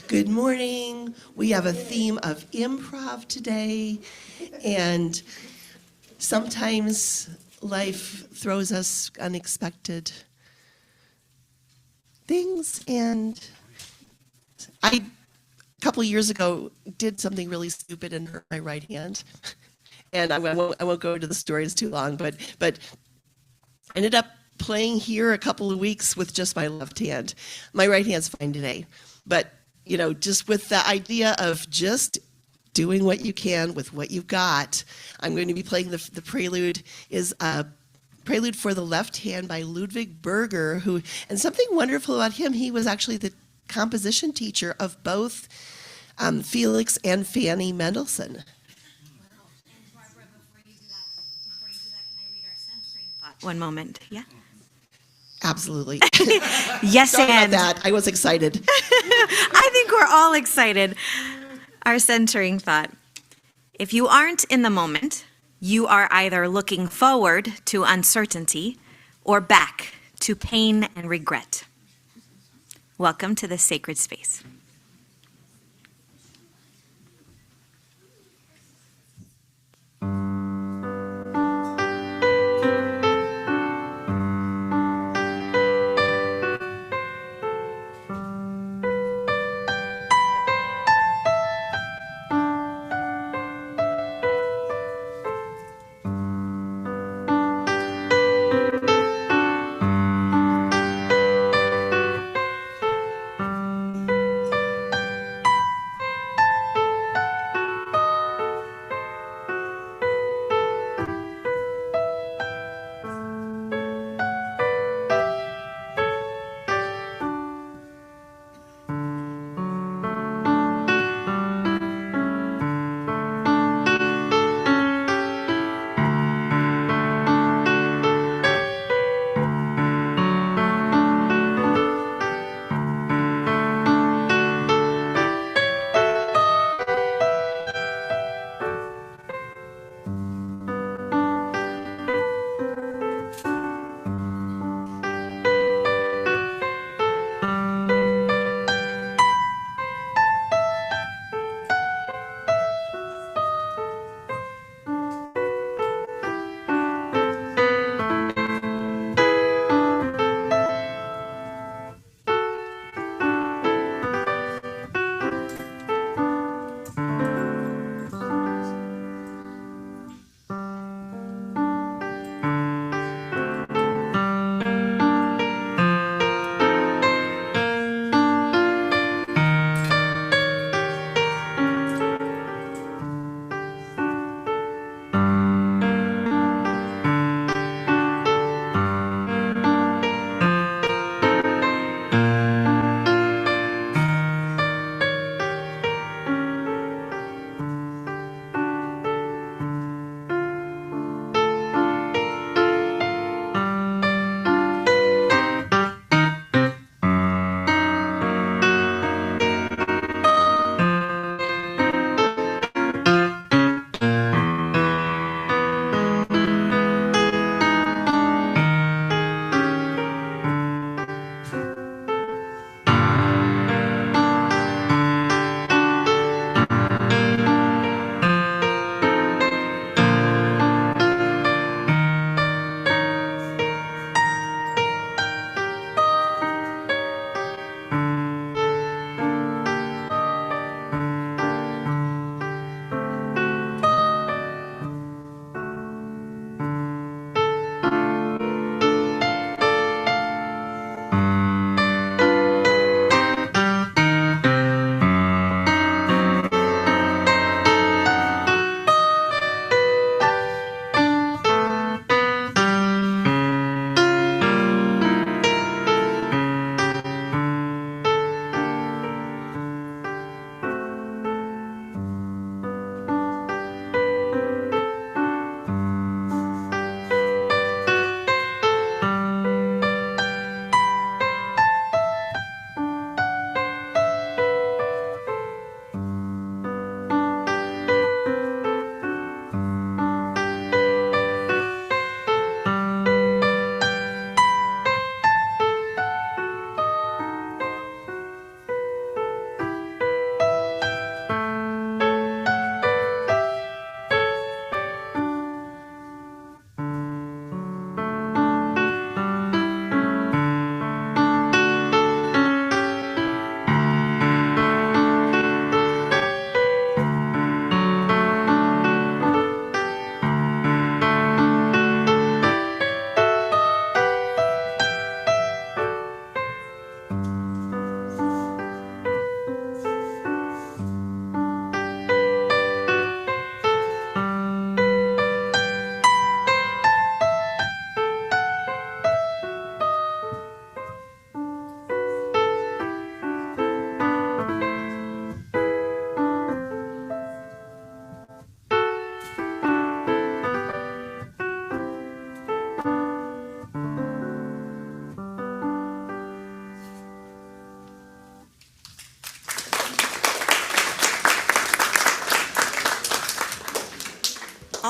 Good morning. We have a theme of improv today, and sometimes life throws us unexpected things. And a couple of years ago, did something really stupid and hurt my right hand. And I won't go into the story, it's too long, but I ended up playing here a couple of weeks with just my left hand. My right hand's fine today, but just with the idea of just doing what you can with what you've got, I'm going to be playing the prelude is a prelude for the left hand by Ludwig Berger, and something wonderful about him, he was actually the composition teacher of both Felix and Fanny Mendelssohn. One moment, yeah? Absolutely. Yes, Sorry and about that. I was excited. I think we're all excited. Our centering thought. If you aren't in the moment, you are either looking forward to uncertainty or back to pain and regret. Welcome to the sacred space.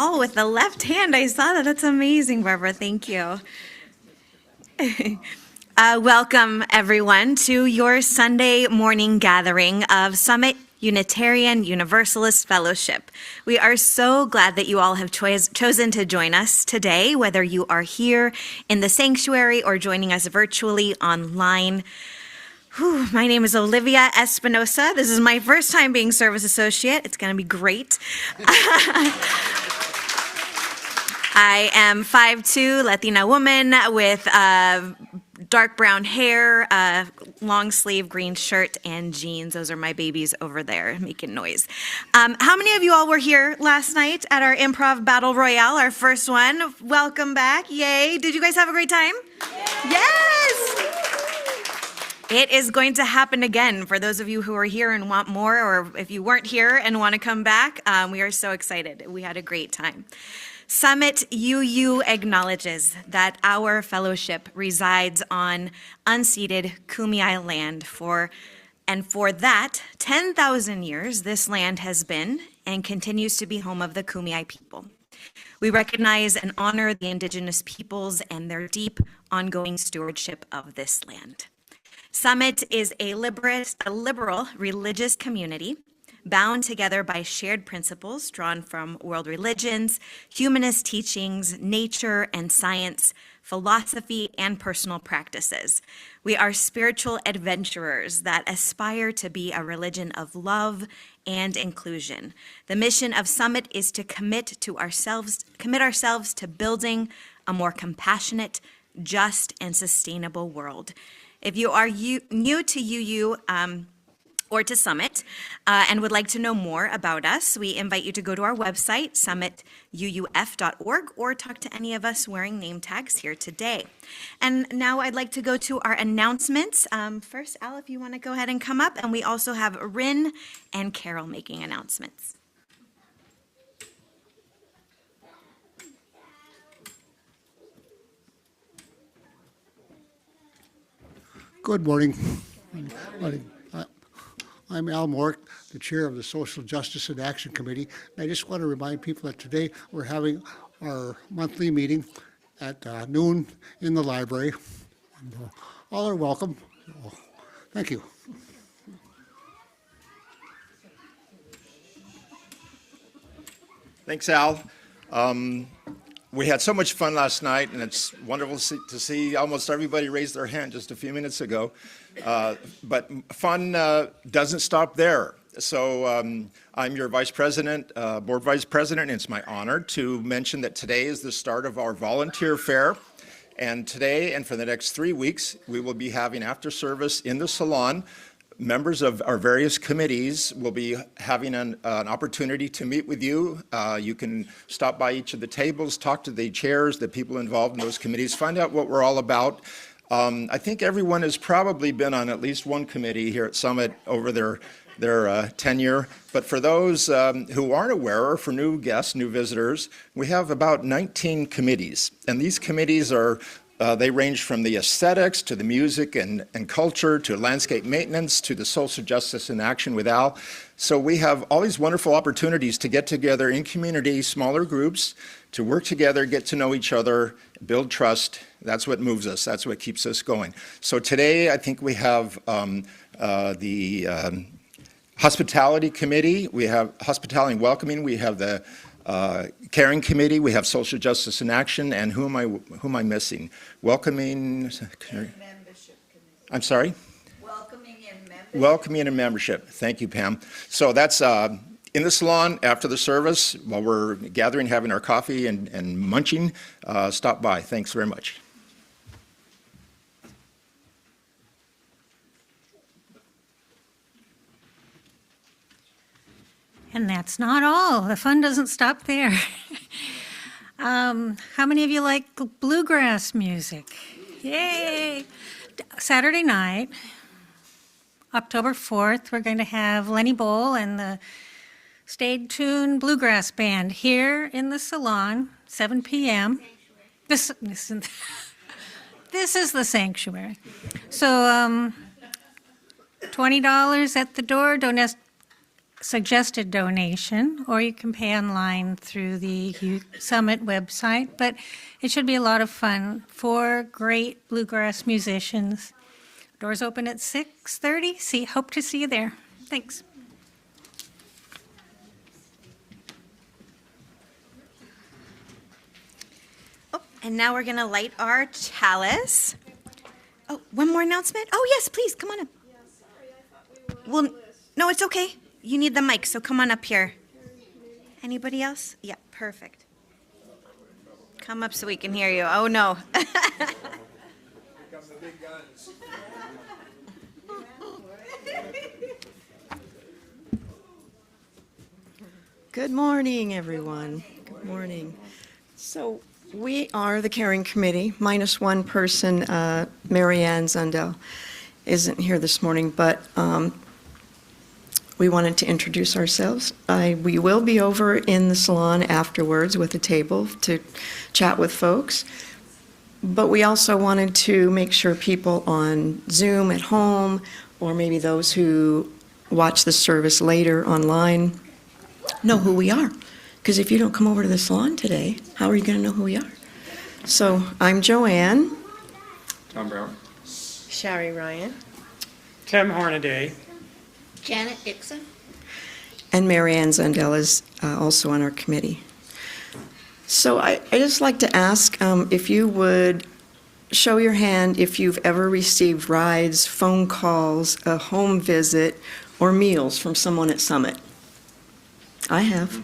all with the left hand. I saw that. That's amazing, Barbara. Thank you. Welcome, everyone, to your Sunday morning gathering of Summit Unitarian Universalist Fellowship. We are so glad that you all have chosen to join us today, whether you are here in the sanctuary or joining us virtually online. My name is Olivia Espinosa. This is my first time being service associate. It's going to be great. I am 5'2", Latina woman with dark brown hair, long sleeve green shirt, and jeans. Those are my babies over there making noise. How many of you all were here last night at our improv battle royale, our first one? Welcome back. Yay. Did you guys have a great time? Yes. It is going to happen again for those of you who are here and want more, or if you weren't here and want to come back. We are so excited. We had a great time. Summit UU acknowledges that our fellowship resides on unceded Kumeyaay land for that 10,000 years this land has been and continues to be home of the Kumeyaay people. We recognize and honor the Indigenous peoples and their deep ongoing stewardship of this land. Summit is a liberal religious community bound together by shared principles drawn from world religions, humanist teachings, nature and science, philosophy, and personal practices. We are spiritual adventurers that aspire to be a religion of love and inclusion. The mission of Summit is to commit ourselves to building a more compassionate, just, and sustainable world. If you are new to UU or to Summit and would like to know more about us, we invite you to go to our website, summituuf.org, or talk to any of us wearing name tags here today. And now I'd like to go to our announcements. First, Al, if you want to go ahead and come up, and we also have Rin and Carol making announcements. Good morning. I'm Al Mork, the chair of the Social Justice and Action Committee. And I just want to remind people that today we're having our monthly meeting at noon in the library. And, all are welcome. So, thank you. Thanks, Al. We had so much fun last night, and it's wonderful to see almost everybody raise their hand just a few minutes ago. But fun doesn't stop there. So I'm your vice president, board vice president, and it's my honor to mention that today is the start of our volunteer fair. And today and for the next 3 weeks, we will be having after service in the salon. Members of our various committees will be having an opportunity to meet with you. You can stop by each of the tables, talk to the chairs, the people involved in those committees, find out what we're all about. I think everyone has probably been on at least one committee here at Summit over their tenure. But for those who aren't aware, or for new guests, new visitors, we have about 19 committees. And these committees are they range from the aesthetics to the music and culture to landscape maintenance to the social justice and action with Al. So we have all these wonderful opportunities to get together in community, smaller groups, to work together, get to know each other, build trust. That's what moves us. That's what keeps us going. So today I think we have the Hospitality Committee, we have Hospitality and Welcoming, we have the Caring Committee, we have Social Justice and Action, and who am I missing? Welcoming, Membership Committee. I'm sorry? Welcoming and membership. Welcoming and membership. Thank you, Pam. So that's in the salon after the service, while we're gathering, having our coffee and munching, stop by. Thanks very much. And that's not all. The fun doesn't stop there. How many of you like bluegrass music? Yay! Saturday night, October 4th, we're going to have Lenny Bowl and the Stayed Tuned Bluegrass Band here in the salon, 7 p.m. This is the sanctuary. So $20 at the door. Don't suggested donation, or you can pay online through the Youth Summit website. But it should be a lot of fun. 4 great bluegrass musicians. Doors open at 6:30. Hope to see you there. Thanks. Oh, and now we're going to light our chalice. Oh, one more announcement? Oh, yes, please, come on up. Well, no, it's okay. You need the mic, so come on up here. Anybody else? Yeah, perfect. Come up so we can hear you. Oh, no. Here come the big guns. Good morning, everyone. Good morning. So we are the Caring Committee, minus one person, Mary Ann Zundel isn't here this morning, but we wanted to introduce ourselves. We will be over in the salon afterwards with a table to chat with folks, but we also wanted to make sure people on Zoom at home, or maybe those who watch the service later online, know who we are. Because if you don't come over to the salon today, how are you going to know who we are? So I'm Joanne. Tom Brown. Sherry Ryan. Tim Hornaday. Janet Dixon. And Mary Ann Zundel is also on our committee. So I just like to ask if you would show your hand if you've ever received rides, phone calls, a home visit, or meals from someone at Summit. I have.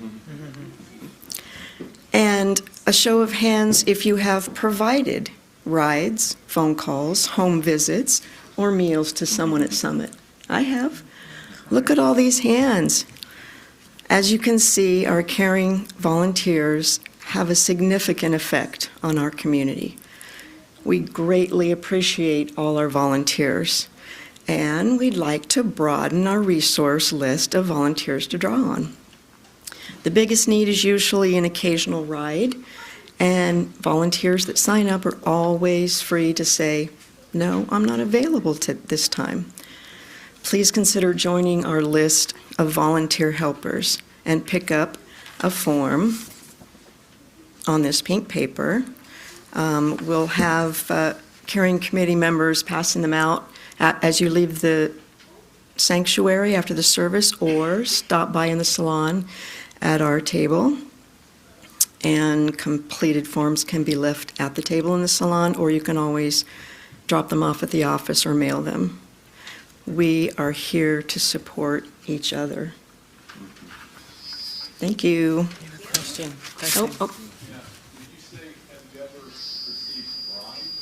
And a show of hands if you have provided rides, phone calls, home visits, or meals to someone at Summit. I have. Look at all these hands. As you can see, our caring volunteers have a significant effect on our community. We greatly appreciate all our volunteers, and we'd like to broaden our resource list of volunteers to draw on. The biggest need is usually an occasional ride, and volunteers that sign up are always free to say, no, I'm not available this time. Please consider joining our list of volunteer helpers and pick up a form on this pink paper. We'll have caring committee members passing them out as you leave the sanctuary after the service, or stop by in the salon at our table. And completed forms can be left at the table in the salon, or you can always drop them off at the office or mail them. We are here to support each other. Thank you. Question. Oh. Did you say, have you ever received bribes?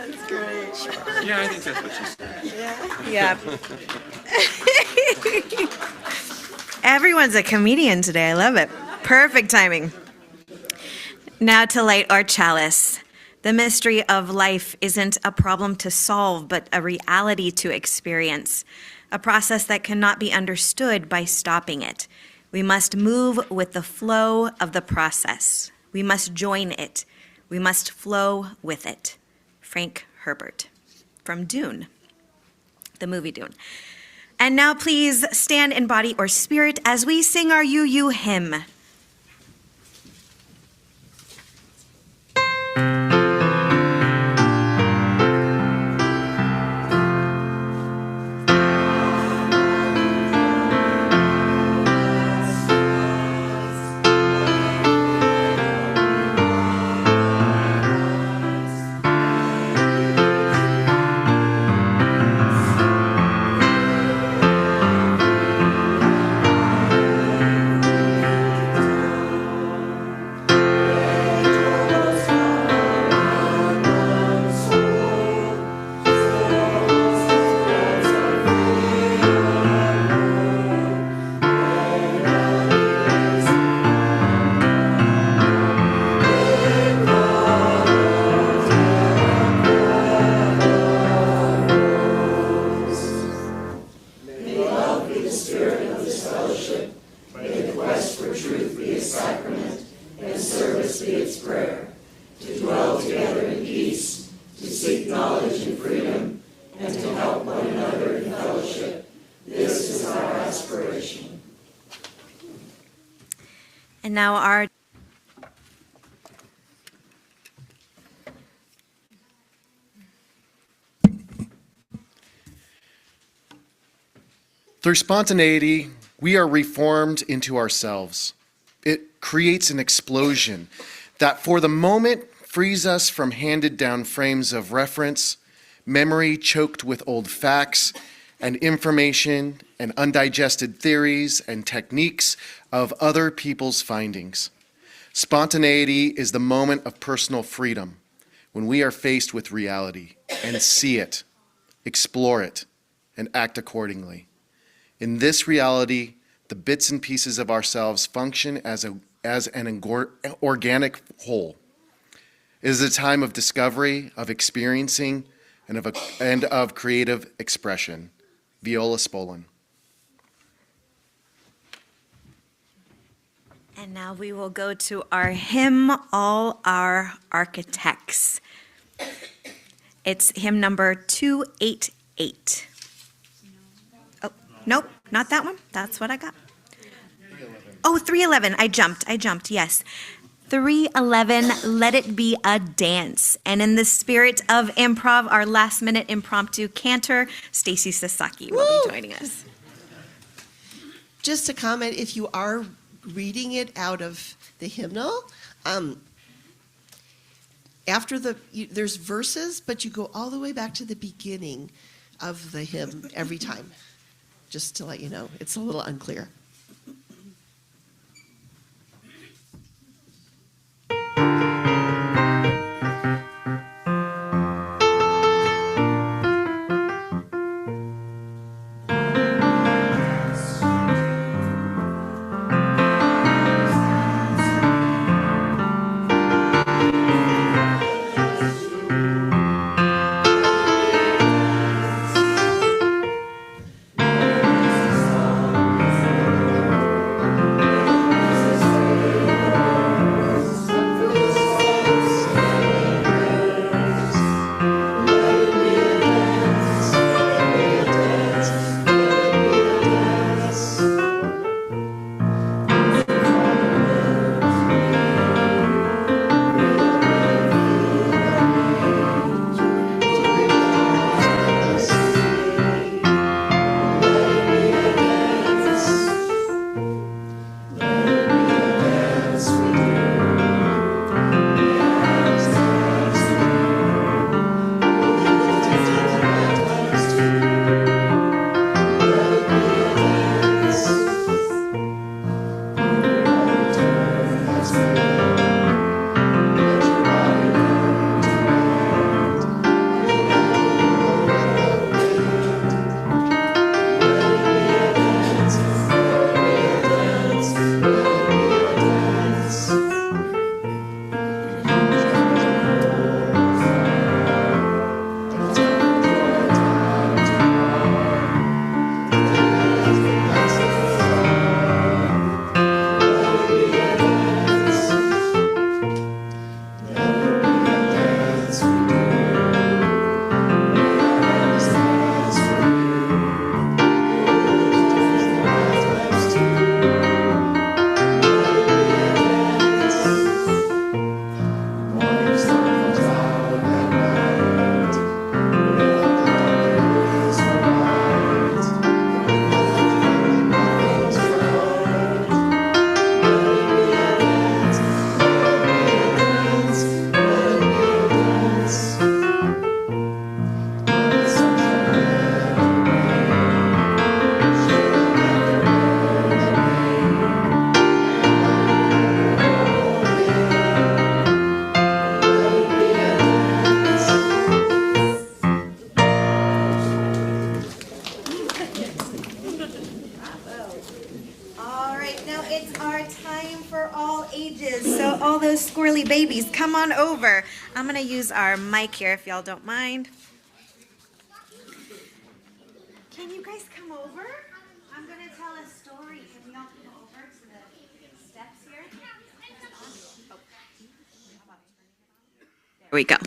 That's great. Yeah, I think that's what she said. Yeah. Everyone's a comedian today. I love it. Perfect timing. Now to light our chalice. The mystery of life isn't a problem to solve, but a reality to experience. A process that cannot be understood by stopping it. We must move with the flow of the process. We must join it. We must flow with it. Frank Herbert, from Dune, the movie Dune. And now please stand in body or spirit as we sing our You hymn. To dwell together in peace, to seek knowledge and freedom, And now our Through spontaneity, we are reformed into ourselves. It creates an explosion that for the moment frees us from handed down frames of reference, memory choked with old facts and information and undigested theories and techniques of other people's findings. Spontaneity is the moment of personal freedom when we are faced with reality and see it, explore it, and act accordingly. In this reality, the bits and pieces of ourselves function as an organic whole. It is a time of discovery, of experiencing, and of creative expression. Viola Spolin. And now we will go to our hymn, All Our Architects. It's hymn number 288. Oh, nope, not that one. That's what I got. 311. I jumped, yes. 311, Let It Be a Dance. And in the spirit of improv, our last minute impromptu cantor, Stacy Sasaki, will be joining us. Just a comment, if you are reading it out of the hymnal, after there's verses, but you go all the way back to the beginning of the hymn every time. Just to let you know, it's a little unclear. Squirrely babies, come on over. I'm going to use our mic here if y'all don't mind. Can you guys come over? I'm going to tell a story. Can we all come over to the steps here? There we go.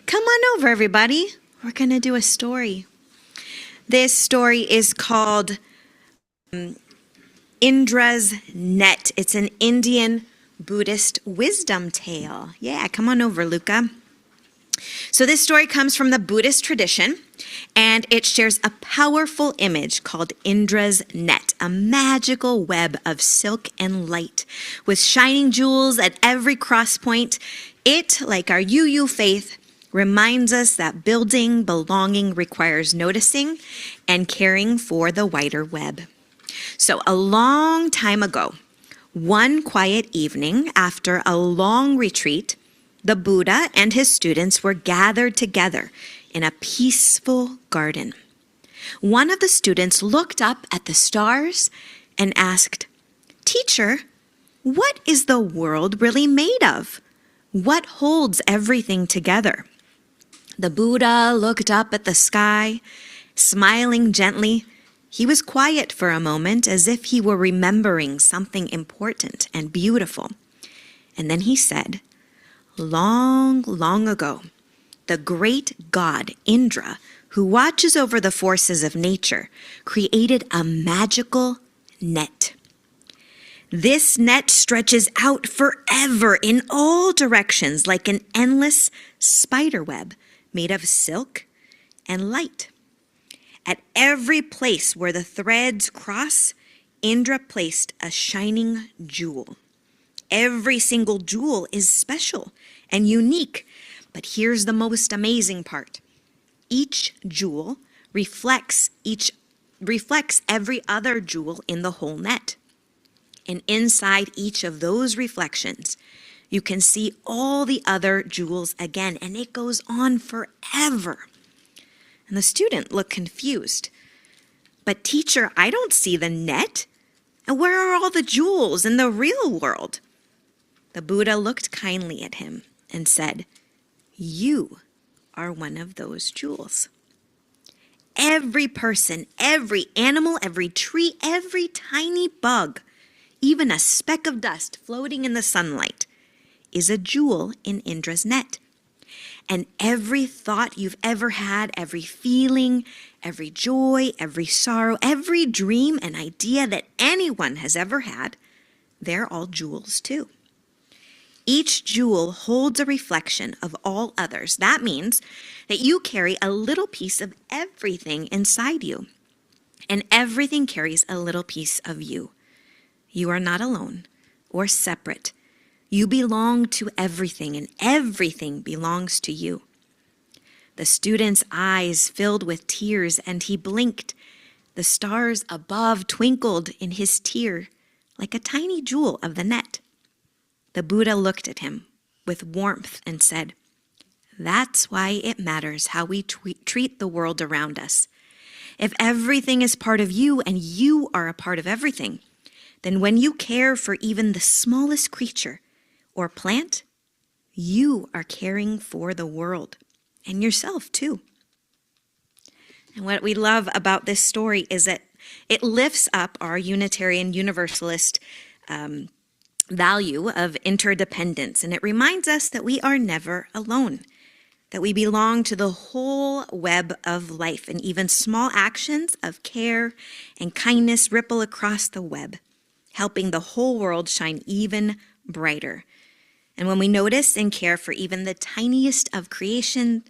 Come on over, everybody. we're going to do a story. This story is called Indra's Net. It's an Indian Buddhist wisdom tale. Yeah, come on over, Luca. So this story comes from the Buddhist tradition, and it shares a powerful image called Indra's Net, a magical web of silk and light. With shining jewels at every cross point, it, like our UU faith, reminds us that building belonging requires noticing and caring for the wider web. So a long time ago, one quiet evening after a long retreat, the Buddha and his students were gathered together in a peaceful garden. One of the students looked up at the stars and asked, "Teacher, what is the world really made of? What holds everything together?" The Buddha looked up at the sky, smiling gently. He was quiet for a moment, as if he were remembering something important and beautiful. And then he said, "Long, long ago, the great god Indra, who watches over the forces of nature, created a magical net. This net stretches out forever in all directions like an endless spider web made of silk and light. At every place where the threads cross, Indra placed a shining jewel. Every single jewel is special and unique, but here's the most amazing part. Each jewel reflects every other jewel in the whole net. And inside each of those reflections, you can see all the other jewels again, and it goes on forever." And the student looked confused. "But teacher, I don't see the net. And where are all the jewels in the real world?" The Buddha looked kindly at him and said, "You are one of those jewels. Every person, every animal, every tree, every tiny bug, even a speck of dust floating in the sunlight, is a jewel in Indra's net. And every thought you've ever had, every feeling, every joy, every sorrow, every dream and idea that anyone has ever had, they're all jewels too. Each jewel holds a reflection of all others. That means that you carry a little piece of everything inside you, and everything carries a little piece of you. You are not alone or separate. You belong to everything, and everything belongs to you." The student's eyes filled with tears, and he blinked. The stars above twinkled in his tear like a tiny jewel of the net. The Buddha looked at him with warmth and said, "That's why it matters how we treat the world around us. If everything is part of you and you are a part of everything, then when you care for even the smallest creature or plant, you are caring for the world and yourself too." And what we love about this story is that it lifts up our Unitarian Universalist value of interdependence, and it reminds us that we are never alone, that we belong to the whole web of life, and even small actions of care and kindness ripple across the web, helping the whole world shine even brighter. And when we notice and care for even the tiniest of creation,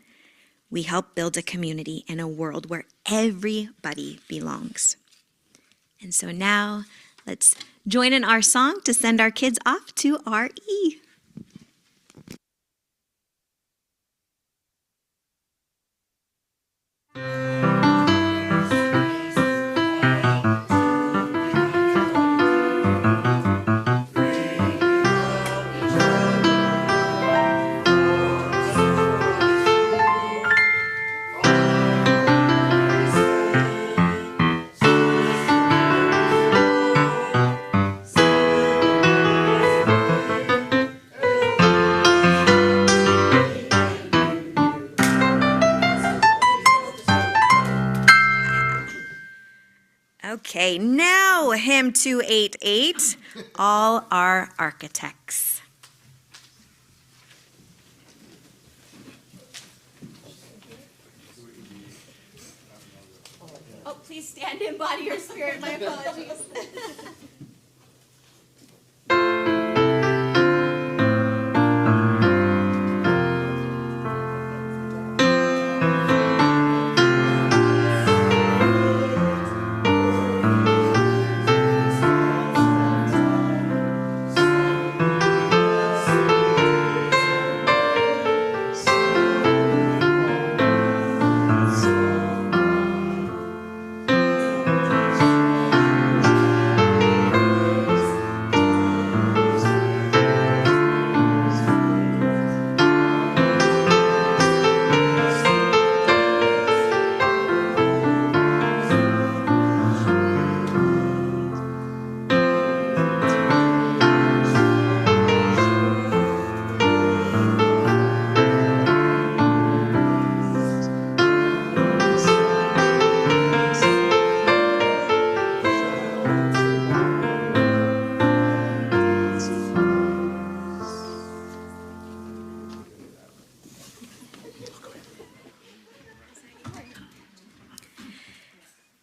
we help build a community and a world where everybody belongs. And so now let's join in our song to send our kids off to RE. Okay, now hymn 288, All Our Architects. please stand and embody your spirit. My apologies.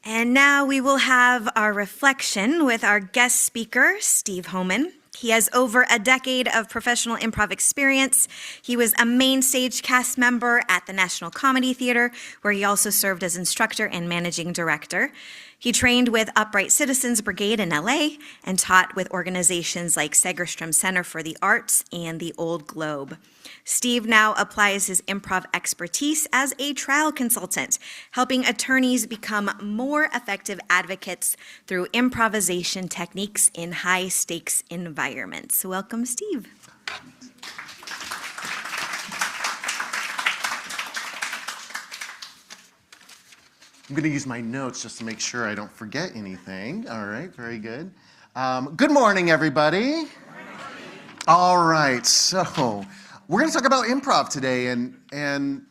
And now we will have our reflection with our guest speaker, Steve Hohman. He has over a decade of professional improv experience. He was a main stage cast member at the National Comedy Theater, where he also served as instructor and managing director. He trained with Upright Citizens Brigade in LA and taught with organizations like Segerstrom Center for the Arts and the Old Globe. Steve now applies his improv expertise as a trial consultant, helping attorneys become more effective advocates through improvisation techniques in high-stakes environments. Welcome, Steve. I'm going to use my notes just to make sure I don't forget anything. All right, very good. Good morning, everybody. All right, so we're going to talk about improv today and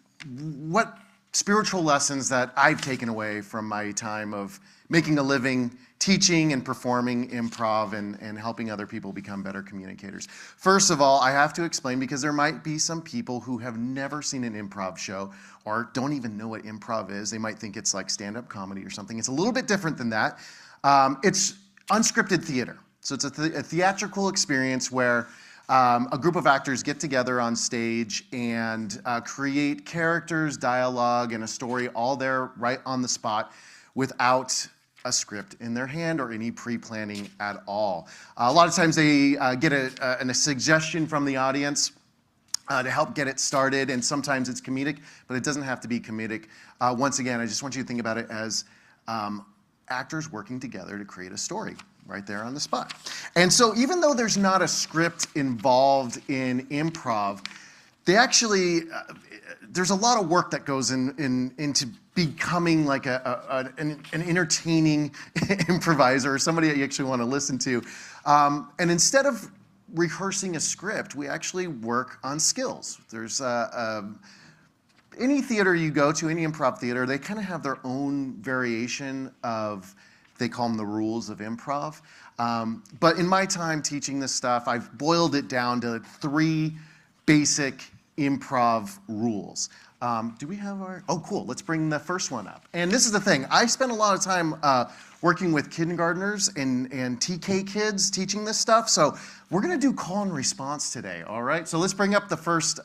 what spiritual lessons that I've taken away from my time of making a living teaching and performing improv and helping other people become better communicators. First of all, I have to explain, because there might be some people who have never seen an improv show or don't even know what improv is. They might think it's like stand-up comedy or something. It's a little bit different than that. It's unscripted theater. So it's a theatrical experience where a group of actors get together on stage and create characters, dialogue, and a story all there right on the spot without a script in their hand or any pre-planning at all. A lot of times they get a suggestion from the audience to help get it started, and sometimes it's comedic, but it doesn't have to be comedic. Once again, I just want you to think about it as actors working together to create a story right there on the spot. And so even though there's not a script involved in improv, they actually, there's a lot of work that goes into becoming like an entertaining improviser, or somebody that you actually want to listen to. And instead of rehearsing a script, we actually work on skills. There's any theater you go to, any improv theater, they kind of have their own variation of, they call them the rules of improv. But in my time teaching this stuff, I've boiled it down to 3 basic improv rules. Do we have our, oh cool, let's bring the first one up. And this is the thing, I spend a lot of time working with kindergartners and TK kids teaching this stuff, so we're gonna do call and response today, all right? So let's bring up the first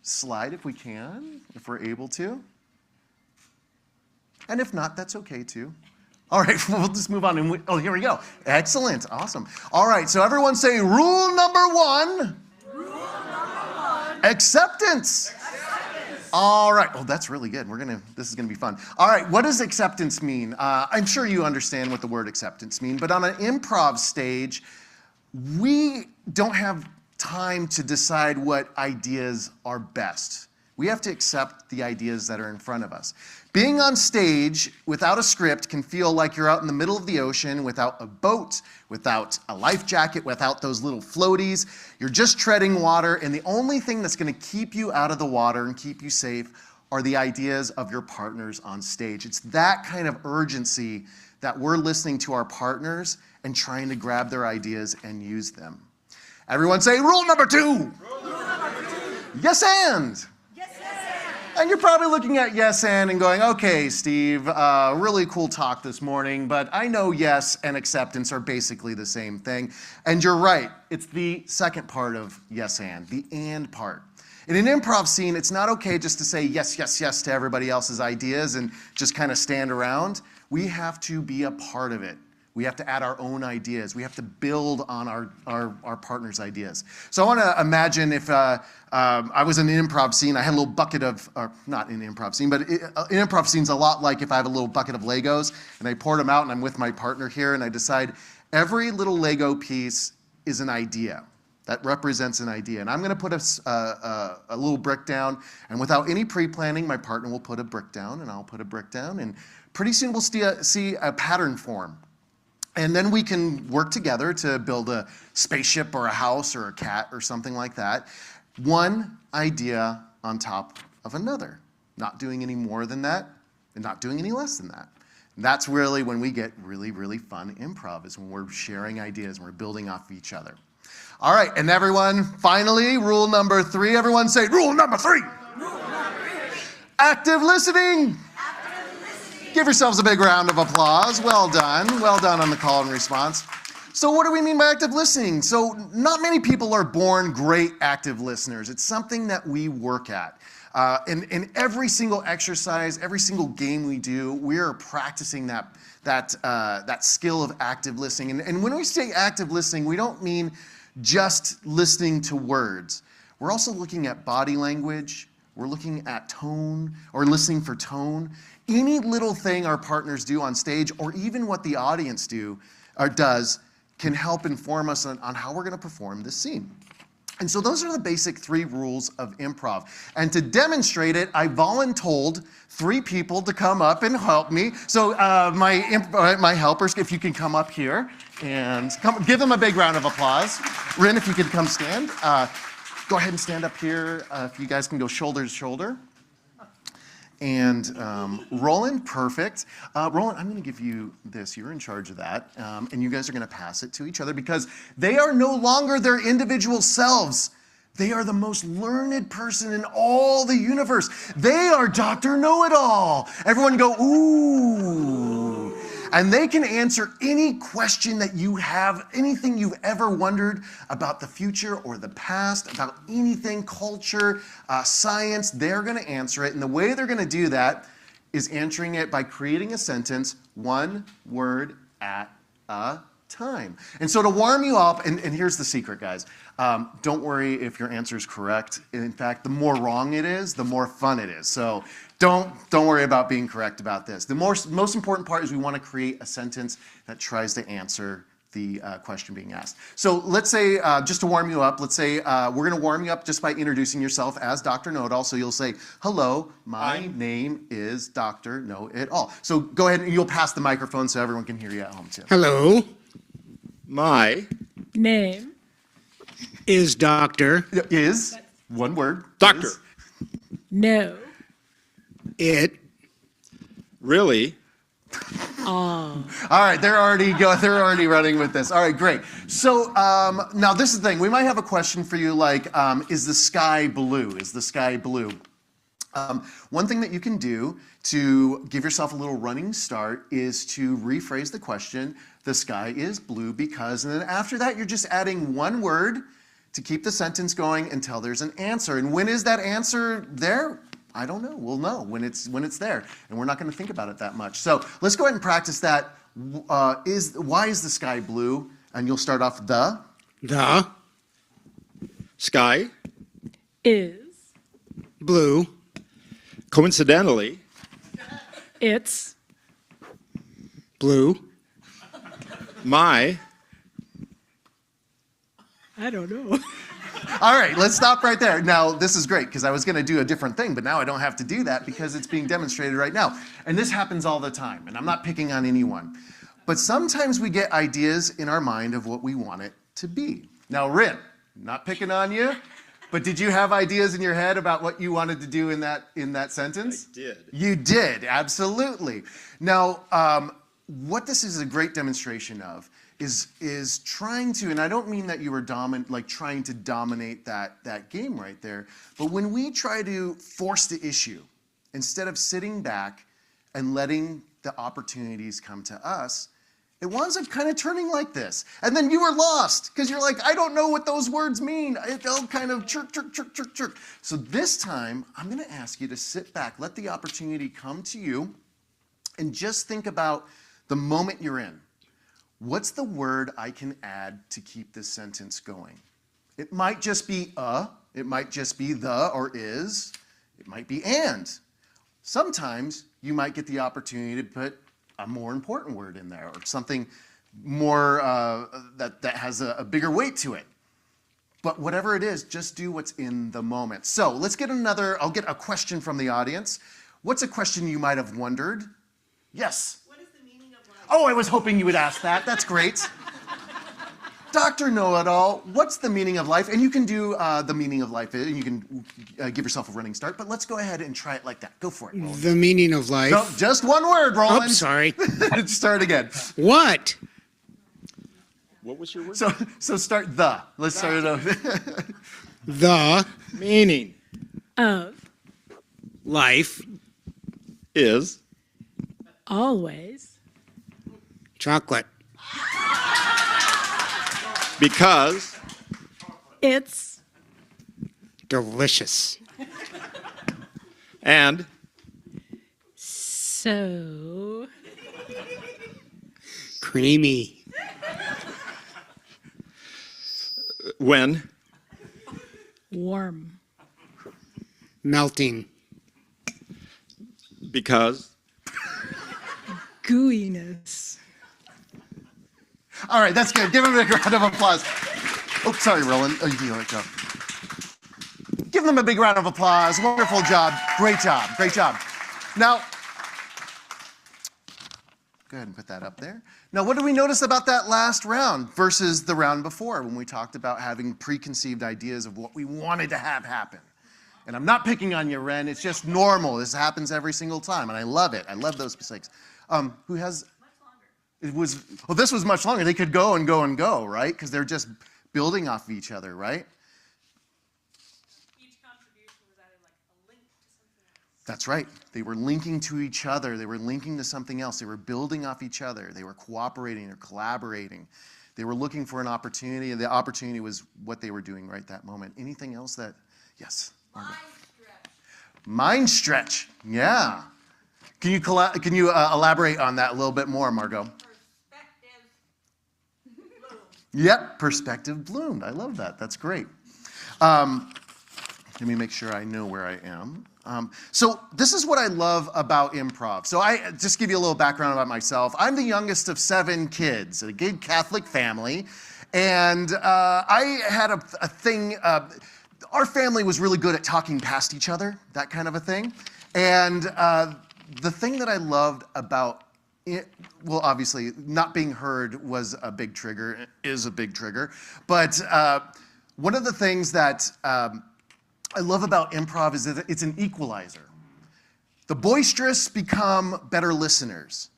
slide if we can, if we're able to. And if not, that's okay too. All right, we'll just move on. And here we go. Excellent, awesome. All right, so everyone say rule number 1. Rule number 1. Acceptance. All right, oh, that's really good. This is gonna be fun. All right, what does acceptance mean? I'm sure you understand what the word acceptance means, but on an improv stage, we don't have time to decide what ideas are best. We have to accept the ideas that are in front of us. Being on stage without a script can feel like you're out in the middle of the ocean without a boat, without a life jacket, without those little floaties. You're just treading water, and the only thing that's going to keep you out of the water and keep you safe are the ideas of your partners on stage. It's that kind of urgency that we're listening to our partners and trying to grab their ideas and use them. Everyone say rule number 2. Rule number 2. Yes, and. And you're probably looking at yes and going, okay, Steve, really cool talk this morning, but I know yes and acceptance are basically the same thing. And you're right, it's the second part of yes and, the and part. In an improv scene, it's not okay just to say yes, yes, yes to everybody else's ideas and just kind of stand around. We have to be a part of it. We have to add our own ideas. We have to build on our partner's ideas. So I want to imagine if I was in an improv scene, I had a little bucket of, or not in an improv scene, but an improv scene's a lot like if I have a little bucket of Legos and I poured them out and I'm with my partner here and I decide every little Lego piece is an idea. That represents an idea. And I'm going to put a little brick down, and without any pre-planning, my partner will put a brick down, and I'll put a brick down, and pretty soon we'll see a pattern form. And then we can work together to build a spaceship or a house or a cat or something like that. One idea on top of another. Not doing any more than that and not doing any less than that. And that's really when we get really, really fun improv, is when we're sharing ideas and we're building off each other. All right, and everyone, finally, rule number 3. Everyone say, rule number 3. Rule number 3. Active listening. Give yourselves a big round of applause. Well done. Well done on the call and response. So what do we mean by active listening? So not many people are born great active listeners. It's something that we work at. In every single exercise, every single game we do, we're practicing that skill of active listening. And when we say active listening, we don't mean just listening to words. We're also looking at body language. We're looking at tone, or listening for tone. Any little thing our partners do on stage, or even what the audience does, can help inform us on how we're going to perform this scene. And so those are the basic 3 rules of improv. And to demonstrate it, I voluntold 3 people to come up and help me. So my helpers, if you can come up here and give them a big round of applause. Rin, if you could come stand. Go ahead and stand up here. If you guys can go shoulder to shoulder. And Roland, perfect. Roland, I'm going to give you this. You're in charge of that. And you guys are going to pass it to each other because they are no longer their individual selves. They are the most learned person in all the universe. They are Dr. Know-It-All. Everyone go, ooh. And they can answer any question that you have, anything you've ever wondered about the future or the past, about anything, culture, science. They're going to answer it. And the way they're going to do that is answering it by creating a sentence, 1 word at a time. And so to warm you up, and here's the secret, guys. Don't worry if your answer is correct. In fact, the more wrong it is, the more fun it is. So don't worry about being correct about this. The most important part is we want to create a sentence that tries to answer the question being asked. So let's say, just to warm you up, let's say we're going to warm you up just by introducing yourself as Dr. Know-It-All. So you'll say, hello, my name is Dr. Know-It-All. So go ahead and you'll pass the microphone so everyone can hear you at home too. Hello, My Name. is Dr. Is, one word. doctor. Is, No. It Really? all right, they're already running with this. All right, great. So now this is the thing. We might have a question for you like, is the sky blue? Is the sky blue? One thing that you can do to give yourself a little running start is to rephrase the question, the sky is blue because, and then after that you're just adding 1 word to keep the sentence going until there's an answer. And when is that answer there? I don't know. We'll know when it's there, and we're not going to think about it that much. So let's go ahead and practice that. Why is the sky blue? And you'll start off the Sky. Is. blue Coincidentally, It's. blue my I don't know. All right, let's stop right there. Now, this is great because I was going to do a different thing, but now I don't have to do that because it's being demonstrated right now. And this happens all the time, and I'm not picking on anyone. But sometimes we get ideas in our mind of what we want it to be. Now, Rin, not picking on you, but did you have ideas in your head about what you wanted to do in that sentence? I did. You did, absolutely. Now, what this is a great demonstration of is trying to, and I don't mean that you were trying to dominate that game right there, but when we try to force the issue, instead of sitting back and letting the opportunities come to us, it winds up kind of turning like this. And then you are lost because you're like, I don't know what those words mean. They'll kind of chirk, chirk, chirk, chirk, chirk. So this time, I'm going to ask you to sit back, let the opportunity come to you, and just think about the moment you're in. What's the word I can add to keep this sentence going? It might just be it might just be the or is, it might be and. Sometimes you might get the opportunity to put a more important word in there or something more that has a bigger weight to it. But whatever it is, just do what's in the moment. So let's get I'll get a question from the audience. What's a question you might have wondered? Yes? What is the meaning of life? Oh, I was hoping you would ask that. That's great. Dr. Know-It-All, what's the meaning of life? And you can do the meaning of life, and you can give yourself a running start, but let's go ahead and try it like that. Go for it, Roland. The meaning of life. No, just one word, Roland. Oh, sorry. Start again. What? What was your word? So start the. Let's start it over. The Meaning Of life is always chocolate. because it's Delicious. and so Creamy. when warm. Melting. because Gooiness. All right, that's good. Give him a big round of applause. Oh, sorry, Roland. Oh, you can let go. Give them a big round of applause. Wonderful job. Great job. Great job. Now, go ahead and put that up there. Now, what did we notice about that last round versus the round before when we talked about having preconceived ideas of what we wanted to have happen? And I'm not picking on you, Ren. It's just normal. This happens every single time, and I love it. I love those mistakes. Who has? This was much longer. They could go and go and go, right? Because they're just building off of each other, right? Each contribution was added like a link to something else. That's right. They were linking to each other. They were linking to something else. They were building off each other. They were cooperating or collaborating. They were looking for an opportunity, and the opportunity was what they were doing right that moment. Anything else that, yes? Margo. Mind stretch. Yeah. Can you elaborate on that a little bit more, Margo? Yep, perspective bloomed. I love that. That's great. Let me make sure I know where I am. So this is what I love about improv. So I just give you a little background about myself. I'm the youngest of 7 kids, a good Catholic family, and I had a thing. Our family was really good at talking past each other, that kind of a thing, and the thing that I loved about it, well, obviously, not being heard was a big trigger, is a big trigger. But one of the things that I love about improv is that it's an equalizer. The boisterous become better listeners.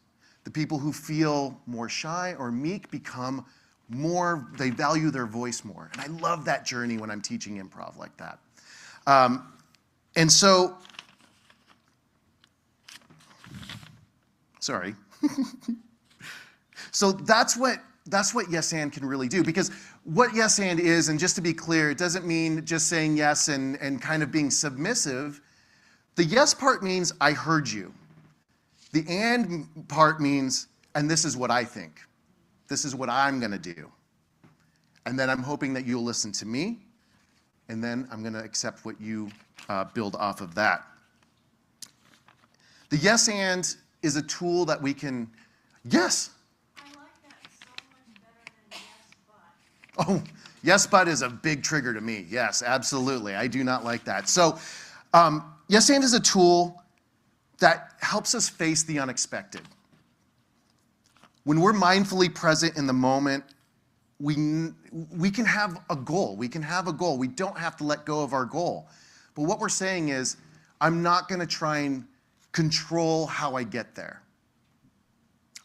The people who feel more shy or meek become more, they value their voice more. And I love that journey when I'm teaching improv like that. And so, sorry. So that's what yes and can really do, because what yes and is, and just to be clear, it doesn't mean just saying yes and kind of being submissive. The yes part means I heard you. The and part means, and this is what I think. This is what I'm going to do. And then I'm hoping that you'll listen to me, and then I'm going to accept what you build off of that. The yes and is a tool that we can, yes? I like that so much better than yes, but. Oh, yes, but is a big trigger to me. Yes, absolutely. I do not like that. So, yes and is a tool that helps us face the unexpected. When we're mindfully present in the moment, we can have a goal. We can have a goal. We don't have to let go of our goal. But what we're saying is, I'm not going to try and control how I get there.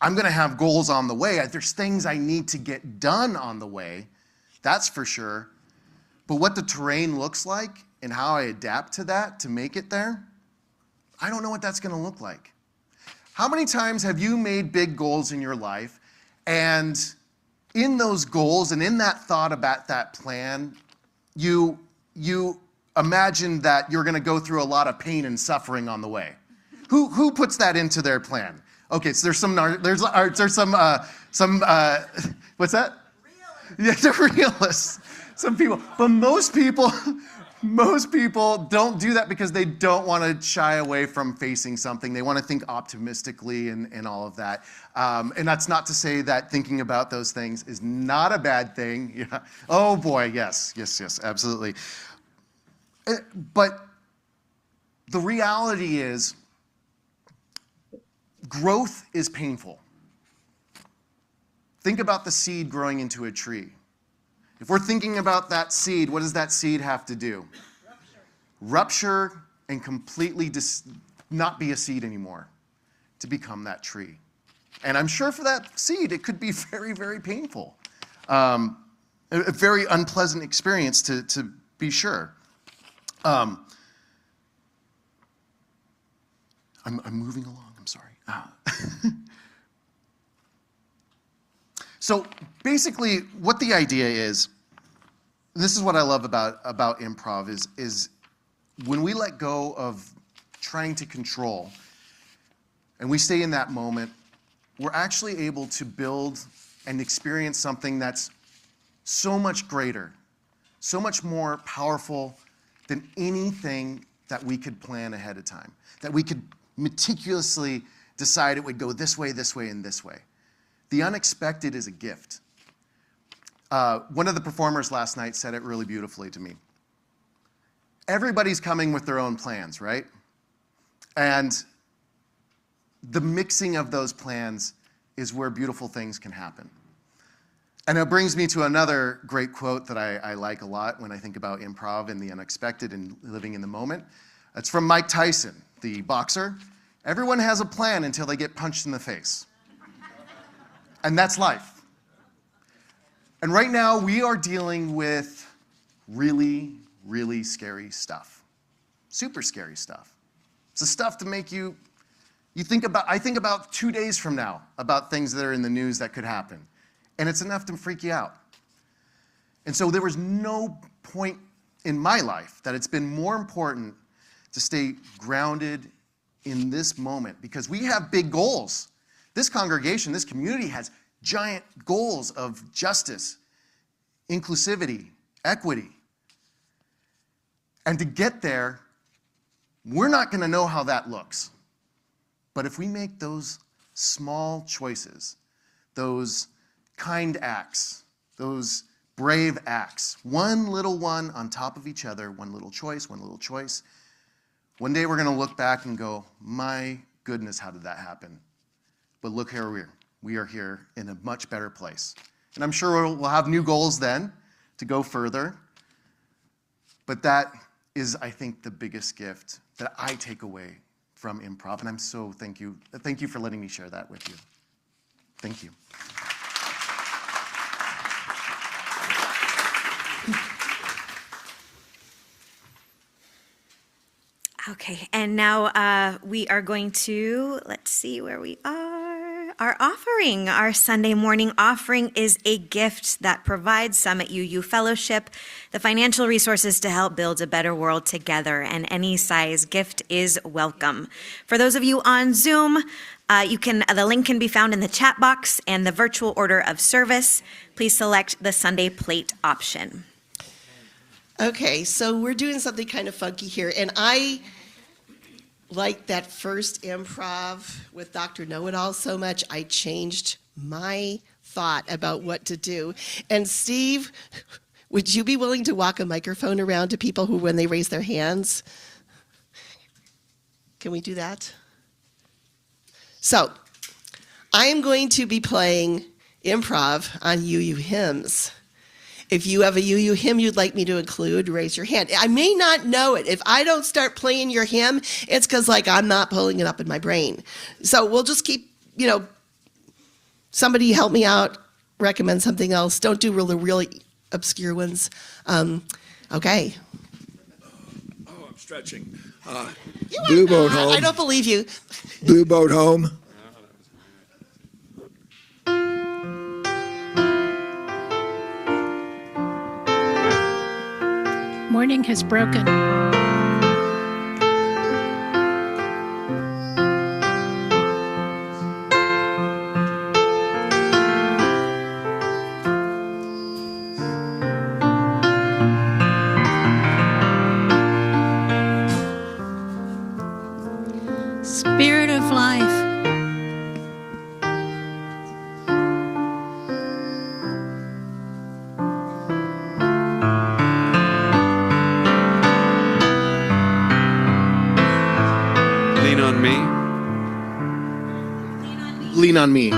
I'm going to have goals on the way. There's things I need to get done on the way, that's for sure. But what the terrain looks like and how I adapt to that to make it there, I don't know what that's going to look like. How many times have you made big goals in your life, and in those goals and in that thought about that plan, you imagine that you're going to go through a lot of pain and suffering on the way? Who puts that into their plan? Okay, so there's some what's that? Realists. Yeah, the realists. Some people, but most people don't do that because they don't want to shy away from facing something. They want to think optimistically and all of that. And that's not to say that thinking about those things is not a bad thing. Yeah. Oh boy, yes, absolutely. But the reality is, growth is painful. Think about the seed growing into a tree. If we're thinking about that seed, what does that seed have to do? Rupture and completely not be a seed anymore to become that tree. And I'm sure for that seed, it could be very, very painful. A very unpleasant experience to be sure. I'm moving along, I'm sorry. So basically, what the idea is, this is what I love about improv, is when we let go of trying to control and we stay in that moment, we're actually able to build and experience something that's so much greater, so much more powerful than anything that we could plan ahead of time, that we could meticulously decide it would go this way, and this way. The unexpected is a gift. One of the performers last night said it really beautifully to me. Everybody's coming with their own plans, right? And the mixing of those plans is where beautiful things can happen. And it brings me to another great quote that I like a lot when I think about improv and the unexpected and living in the moment. It's from Mike Tyson, the boxer. Everyone has a plan until they get punched in the face. And that's life. And right now, we are dealing with really, really scary stuff. Super scary stuff. It's the stuff to make you think about, I think about 2 days from now, about things that are in the news that could happen. And it's enough to freak you out. And so there was no point in my life that it's been more important to stay grounded in this moment, because we have big goals. This congregation, this community has giant goals of justice, inclusivity, equity. And to get there, we're not going to know how that looks. But if we make those small choices, those kind acts, those brave acts, one little one on top of each other, one little choice, one day we're going to look back and go, my goodness, how did that happen? But look here, we are here in a much better place. And I'm sure we'll have new goals then to go further. But that is, I think, the biggest gift that I take away from improv. And I'm so thank you for letting me share that with you. Thank you. Okay, and now we are going to, let's see where we are. Our offering, our Sunday morning offering, is a gift that provides Summit UU Fellowship the financial resources to help build a better world together, and any size gift is welcome. For those of you on Zoom, the link can be found in the chat box and the virtual order of service. Please select the Sunday plate option. Okay, so we're doing something kind of funky here, and I like that first improv with Dr. Know-It-All so much, I changed my thought about what to do. And Steve, would you be willing to walk a microphone around to people who, when they raise their hands? Can we do that? So, I am going to be playing improv on UU hymns. If you have a UU hymn you'd like me to include, raise your hand. I may not know it. If I don't start playing your hymn, it's because I'm not pulling it up in my brain. So we'll just keep, somebody help me out, recommend something else. Don't do really obscure ones. Okay. Oh, I'm stretching. You Blue are Boat not. Home. I don't believe you. Blue Boat Home. Morning has broken. Spirit of life. Lean on me. Lean on me.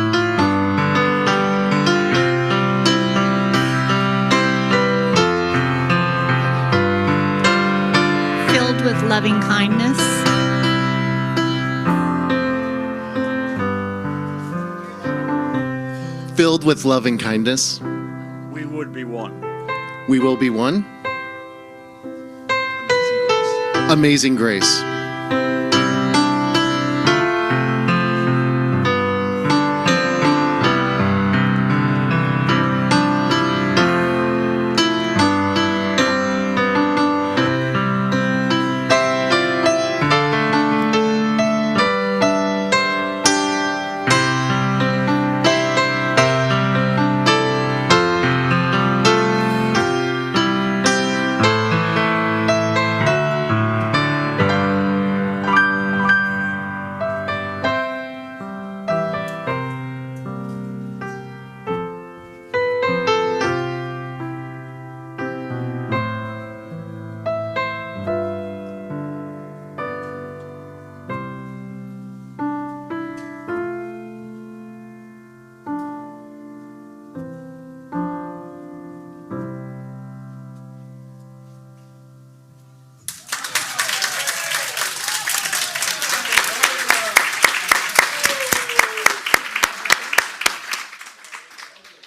Filled with loving kindness. Filled with loving kindness. We would be one. We will be one. Amazing grace.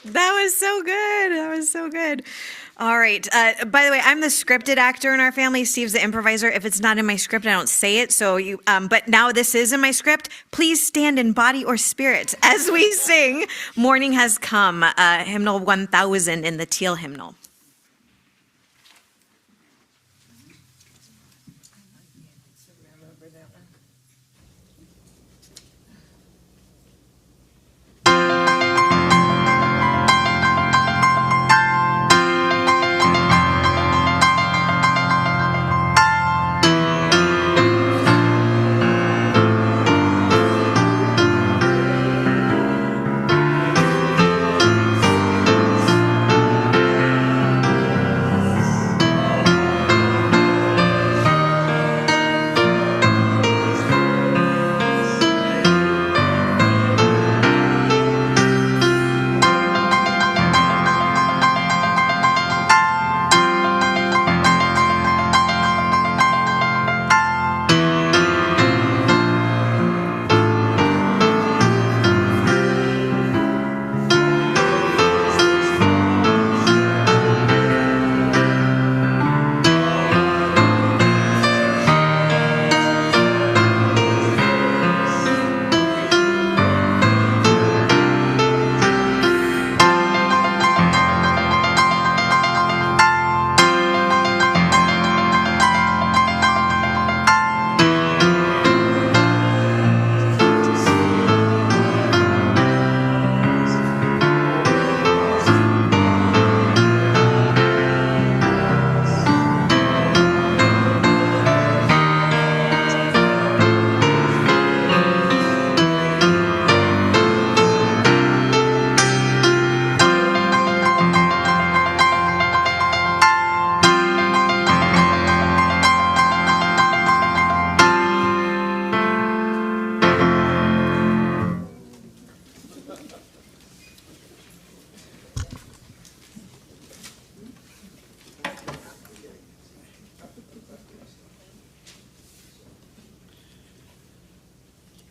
That was so good. That was so good. All right. By the way, I'm the scripted actor in our family. Steve's the improviser. If it's not in my script, I don't say it. So you. But now this is in my script. Please stand in body or spirit as we sing "Morning Has Come," hymnal 1000 in the Teal hymnal.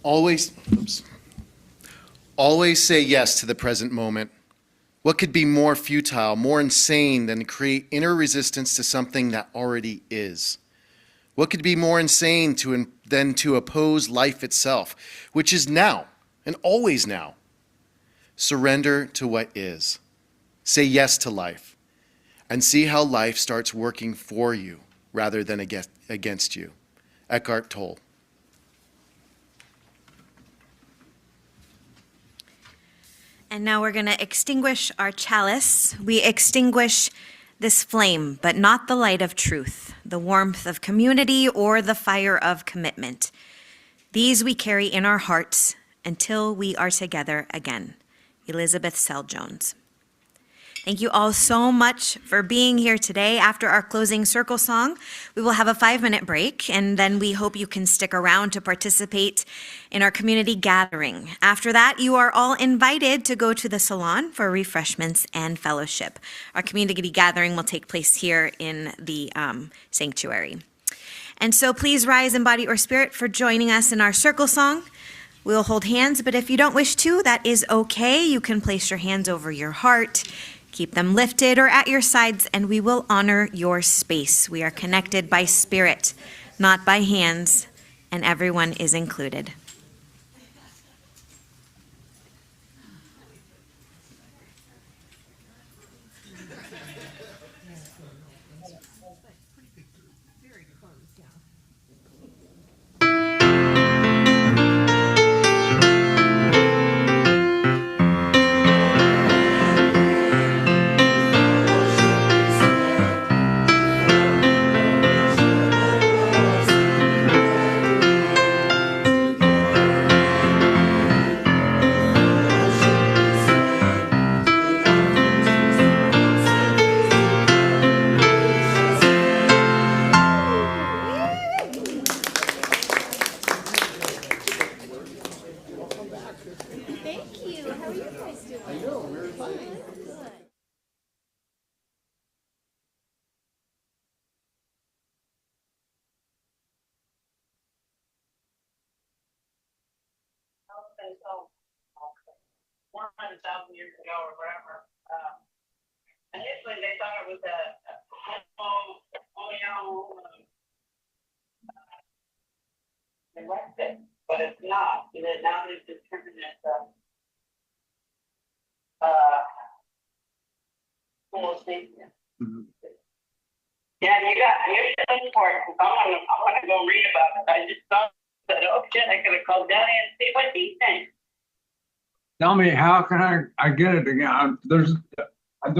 Always, oops. Always say yes to the present moment. What could be more futile, more insane than to create inner resistance to something that already is? What could be more insane than to oppose life itself, which is now and always now? Surrender to what is. Say yes to life, and see how life starts working for you rather than against you. Eckhart Tolle. And now we're going to extinguish our chalice. We extinguish this flame, but not the light of truth, the warmth of community, or the fire of commitment. These we carry in our hearts until we are together again. Elizabeth Sell Jones. Thank you all so much for being here today. After our closing circle song, we will have a 5-minute break, and then we hope you can stick around to participate in our community gathering. After that, you are all invited to go to the salon for refreshments and fellowship. Our community gathering will take place here in the sanctuary. And so please rise in body or spirit for joining us in our circle song. We'll hold hands, but if you don't wish to, that is okay. You can place your hands over your heart. Keep them lifted or at your sides, and we will honor your space. We are connected by spirit, not by hands, and everyone is included. So, 100,000 years ago or wherever. Initially, they thought it was a erected, but it's not. Now they've determined it's Homo sapien. Yeah, you're still for it. I'm gonna go read about it. I just thought that, oh shit, I could have called Danny and see what he thinks. Tell me, how can I get it again? There's a